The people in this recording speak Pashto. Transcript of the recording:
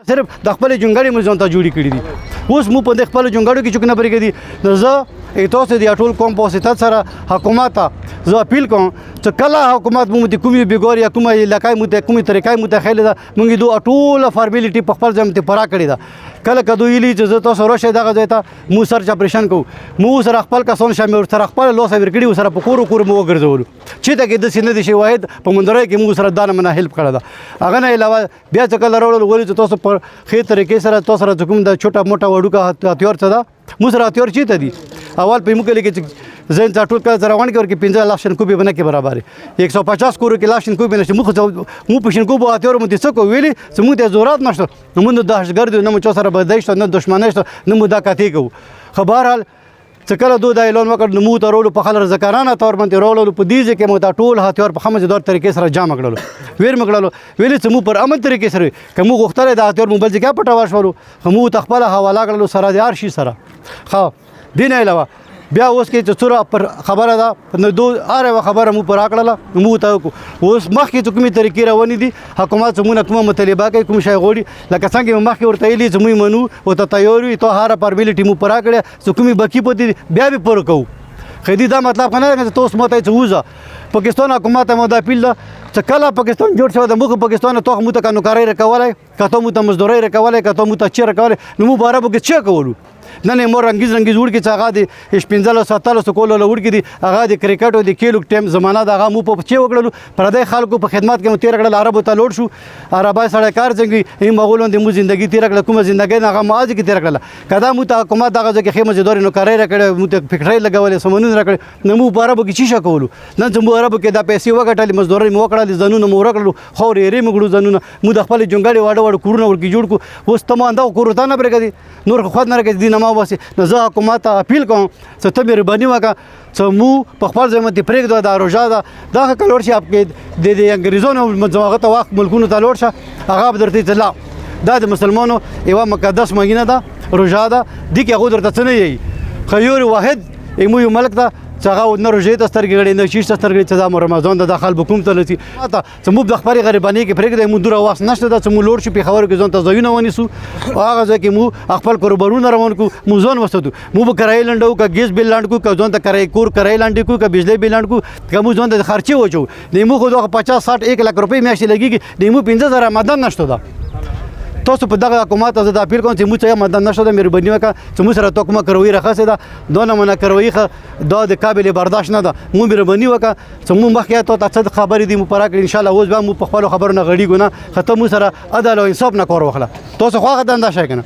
صرف د خپل جونګړې مو ځان ته جوړې کړې دي. اوس مو په خپل جونګړو کې چوک نه پرېږدي دي. نو زه تاسو د ټول قوم په واسطه سره حکومت ته زه اپیل کوم چې کله حکومت مو د کومې بیګور یا کومه علاقې مو ته کومې طریقې مو ته خېله ده موږ دوه ټول فارمیلیټي په خپل ځم ته پرا کړی ده. کله کدو ویلي چې زه تاسو راشه دغه ځای ته مو سرچ اپریشن کوو مو سره خپل کسان شامل سره خپل لوس ورکړي سره په کور مو وګرځولو چې ته کې د سینې د شی واحد په مندرې کې مو سره دانه منه هیلپ کړه ده. هغه نه علاوه بیا چې کله راوړل ولې چې تاسو په خې طریقې سره تاسو سره کوم د چھوټا موټا وډوکا هتیار څه ده مو سره هتیار چیته دي اول په موږ کې زين ټول کله زراوان کې ورکې 15 लाख شن کو به بنه کې برابر 150 کور کې لاش شن کو به نشي مو پښین کو به هتیار مو دي څه کو ویلي سمو ته ضرورت نشته نو موږ دهشتګرد نه مو چا سره بدایشت نه دښمنه شته نه مو دا کاتې کو خبرال چې کله دوی دا اعلان وکړ نو مو ته رولو په خلر ذکرانه تور باندې رولو په دې کې مو دا ټول هتیار په خمسدار طریقې سره جام کړلو ویر مګړلو ویلي چې مو پر امن طریقې سره کوم غوښتل دا هتیار مو بل ځای پټه واښورو مو تخپل حواله کړلو سره د هر شي سره خو دین علاوه بیا اوس کې چې څوره پر خبره ده نو دو اره خبره مو پر اکړه مو ته اوس مخکې کومې طریقې روانې دي حکومت زمونه کومه مطالبه کوي کوم شی غوړي لکه څنګه مخکې ورته ویلي چې موږ منو او ته تیار وي ته هر فارمیلیټي مو پر اکړه چې کومې باقي پاتې بیا به پر کوو خدي دا مطلب نه چې تاسو ماته چې وځه پاکستان حکومت مو دا پیل ده چې کله پاکستان جوړ شو د موږ پاکستان ته مو ته کاري رکولای کته مو ته مزدوري رکولای کته مو ته چیر رکولای نو مو بارا به چې کولو نه مور رنگیز وړ کې څنګه دي 15 17 کول له وړ کې دي هغه د کرکټ او د کېلو ټیم زمانہ دغه مو په چې وکړلو پردې خلکو په خدمت کې مو تیر کړل عربو ته لوړ شو عربای سره کار څنګه هم مغولون د مو ژوندۍ تیر کړل کومه ژوندۍ نه هغه ماځ کې تیر کړل کدا مو ته حکومت دغه ځکه خیمه زدوري نو کاري راکړ مو ته فکرای لګولې سمونون راکړ نو مو عربو کې چی شکولو نن چې مو عربو کې د پیسې وګټلې مزدوري مو وکړل زنونه مو ورکړل خو ری مګړو زنونه مو د خپل جونګړي واړه کورونه ورکی جوړ کو اوس تمام دا کورته نه برګدي نور خو نه راګدي نه ما واسي نو حکومت اپیل کوم چې ته مهرباني وکړه چې مو په خپل ځای باندې پرېږدو دا روژه ده دا کلور شي د انګریزانو مځغه ته وخت ملکونو ته لوړ شه هغه به درته چې دا د مسلمانانو یوه مقدس مهینه ده روژه ده دې کې هغوی درته څه نه یي خو یو واحد یو ملک ده چې هغه نه روژې ته سترګې غړي نه شیش ته سترګې چې دا رمضان ده د خلکو کوم ته لسي چې موږ د خپلې غریبانۍ کې پرېږدی موږ دوره وخت نشته ده چې موږ لوړ شو پېښور کې ځان ته ځایونه ونیسو هغه ځای کې موږ خپل کاروبارونه روان کړو موږ ځان وساتو موږ به کرایه لنډو که ګیس بل لنډ کړو که ځان ته کرایه کور کرایه لنډې کړو که بجلی بل لنډ کړو که موږ ځان ته خرچې واچوو د موږ خو دغه 50 60 1 لک روپۍ میاشتې لګېږي د موږ 15000 آمدن نشته ده تاسو په دغه حکومت ته زه د اپیل کوم چې موږ ته آمدن نشته ده مهرباني وکړه چې موږ سره تا کومه کروي راخاصه ده دونه منه کروي دا د قابل برداشت نه ده موږ مهرباني وکړه چې موږ مخکې ته څه خبرې دي مو پوره کړي ان شاء الله اوس به موږ په خپلو خبرو نه غړېږو نه ښه ته موږ سره عدل او انصاف نه کار واخله تاسو خو هغه دنده شئ که نه